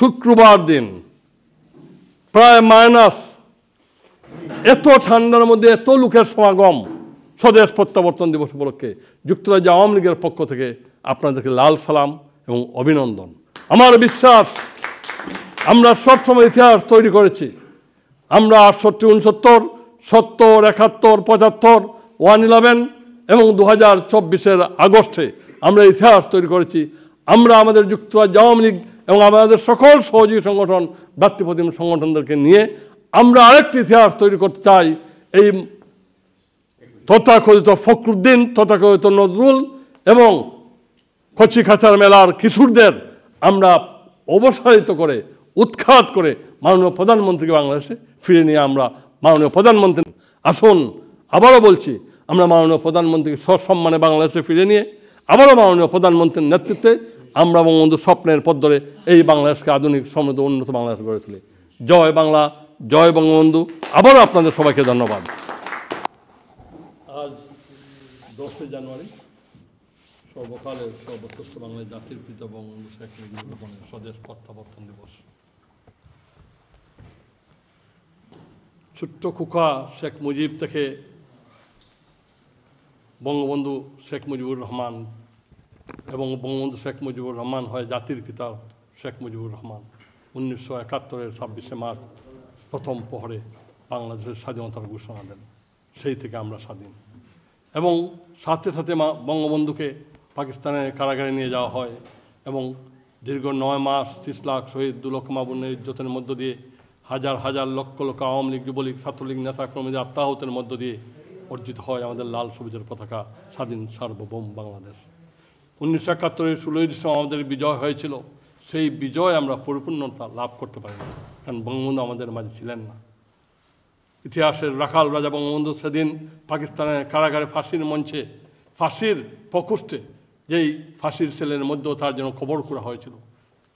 শুক্রবার দিন প্রায় মাইনাস, এত ঠান্ডার মধ্যে এত লোকের সমাগম স্বদেশ প্রত্যাবর্তন দিবস উপলক্ষে যুক্তরাজ্য আওয়ামী লীগের পক্ষ থেকে আপনাদেরকে লাল সালাম এবং অভিনন্দন। আমার বিশ্বাস আমরা সবসময় ইতিহাস তৈরি করেছি। আমরা 68, 69, 70, 71, 75, 111 এবং 2024 আগস্টে আমরা ইতিহাস তৈরি করেছি। আমরা আমাদের যুক্তরাজ্য আওয়ামী লীগ এবং আমাদের সকল সহযোগী সংগঠন, ব্যক্তিপ্রতিম সংগঠনদেরকে নিয়ে আমরা আরেকটি ইতিহাস তৈরি করতে চাই। এই তথাকথিত ফখরুদ্দিন, তথাকথিত নজরুল এবং কচি খাঁচার মেলার কিশোরদের আমরা অবসারিত করে, উৎখাত করে মাননীয় প্রধানমন্ত্রীকে বাংলাদেশে ফিরে নিয়ে আমরা মাননীয় প্রধানমন্ত্রী, আসুন আবারও বলছি, আমরা মাননীয় প্রধানমন্ত্রীকে সসম্মানে বাংলাদেশে ফিরে নিয়ে আবারও মাননীয় প্রধানমন্ত্রীর নেতৃত্বে আমরা বঙ্গবন্ধু স্বপ্নের পথ ধরে এই বাংলাদেশকে আধুনিক, সমৃদ্ধ, উন্নত বাংলাদেশ গড়ে তুলি। জয় বাংলা, জয় বঙ্গবন্ধু। আবারও আপনাদের সবাইকে ধন্যবাদ। আজ 10 জানুয়ারি সর্বকালের সর্বশ্রেষ্ঠ বাংলায় জাতির পিতা বঙ্গবন্ধু শেখ মুজিবুর রহমানের স্বদেশ প্রত্যাবর্তন দিবস। ছোট্ট খোকা শেখ মুজিব থেকে বঙ্গবন্ধু শেখ মুজিবুর রহমান এবং বঙ্গবন্ধু শেখ মুজিবুর রহমান হয় জাতির পিতা শেখ মুজিবুর রহমান 1971 26 মার্চ প্রথম প্রহরে বাংলাদেশের স্বাধীনতার ঘোষণা দেন। সেই থেকে আমরা স্বাধীন। এবং সাথে সাথে বঙ্গবন্ধুকে পাকিস্তানের কারাগারে নিয়ে যাওয়া হয় এবং দীর্ঘ 9 মাস 30 লাখ শহীদ, 2 লক্ষ মা বোনের ইজ্জতের মধ্য দিয়ে হাজার হাজার লক্ষ লক্ষ আওয়ামী লীগ, যুবলীগ, ছাত্রলীগ নেতা কর্মীদের আত্মাহতের মধ্য দিয়ে অর্জিত হয় আমাদের লাল সবুজের পতাকা, স্বাধীন সার্বভৌম বাংলাদেশ। 1971 16 ডিসেম্বর আমাদের বিজয় হয়েছিল। সেই বিজয় আমরা পরিপূর্ণতা লাভ করতে পারি না, কারণ বঙ্গবন্ধু আমাদের মাঝে ছিলেন না। ইতিহাসের রাখাল রাজা বঙ্গবন্ধু সেদিন পাকিস্তানের কারাগারে ফাঁসির মঞ্চে, ফাঁসির প্রকোষ্ঠে, যেই ফাঁসির সেলের মধ্যেও তার জন্য খবর করা হয়েছিল,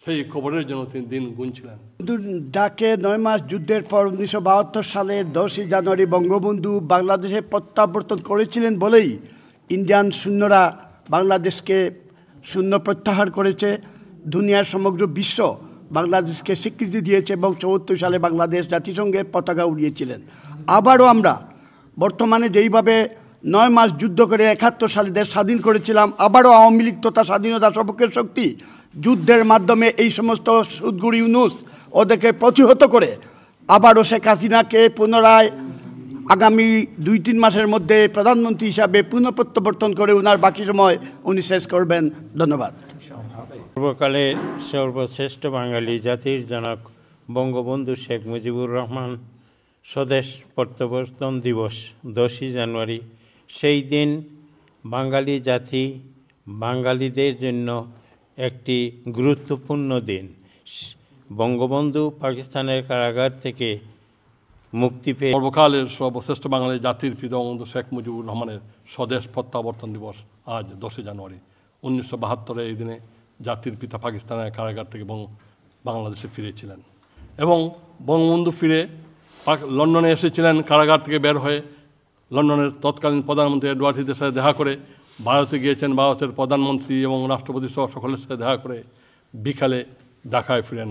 সেই খবরের জন্য তিনি দিন গুনছিলেন। ডাকে 9 মাস যুদ্ধের পর 1972 সালের 10 জানুয়ারি বঙ্গবন্ধু বাংলাদেশে প্রত্যাবর্তন করেছিলেন বলেই ইন্ডিয়ান সৈন্যরা বাংলাদেশকে শূন্য প্রত্যাহার করেছে। দুনিয়ার সমগ্র বিশ্ব বাংলাদেশকে স্বীকৃতি দিয়েছে এবং 74 সালে বাংলাদেশ জাতিসংঘের পতাকা উড়িয়েছিলেন। আবারও আমরা বর্তমানে যেইভাবে 9 মাস যুদ্ধ করে 71 সালে দেশ স্বাধীন করেছিলাম, আবারও আওয়ামী লীগ তথা স্বাধীনতা সপক্ষের শক্তি যুদ্ধের মাধ্যমে এই সমস্ত সুদগুড়ি ইউনুস ওদেরকে প্রতিহত করে আবারও শেখ হাসিনাকে পুনরায় আগামী 2-3 মাসের মধ্যে প্রধানমন্ত্রী হিসাবে পুনঃপ্রত্যাবর্তন করে ওনার বাকি সময় উনি শেষ করবেন। ধন্যবাদ। সর্বকালের সর্বশ্রেষ্ঠ বাঙালি জাতির জনক বঙ্গবন্ধু শেখ মুজিবুর রহমান স্বদেশ প্রত্যাবর্তন দিবস 10 জানুয়ারি। সেই দিন বাঙালি জাতি, বাঙালিদের জন্য একটি গুরুত্বপূর্ণ দিন। বঙ্গবন্ধু পাকিস্তানের কারাগার থেকে মুক্তি পেয়ে সর্বকালের সর্বশ্রেষ্ঠ বাঙালি জাতির পিতা বঙ্গবন্ধু শেখ মুজিবুর রহমানের স্বদেশ প্রত্যাবর্তন দিবস আজ 10 জানুয়ারি। 1972 এই দিনে জাতির পিতা পাকিস্তানের কারাগার থেকে বাংলাদেশে ফিরেছিলেন এবং বঙ্গবন্ধু ফিরে লন্ডনে এসেছিলেন। কারাগার থেকে বের হয়ে লন্ডনের তৎকালীন প্রধানমন্ত্রী এডওয়ার্ড হিথের সাথে দেখা করে ভারতে গিয়েছেন। ভারতের প্রধানমন্ত্রী এবং রাষ্ট্রপতি সহ সকলের সাথে দেখা করে বিকালে ঢাকায় ফিরেন।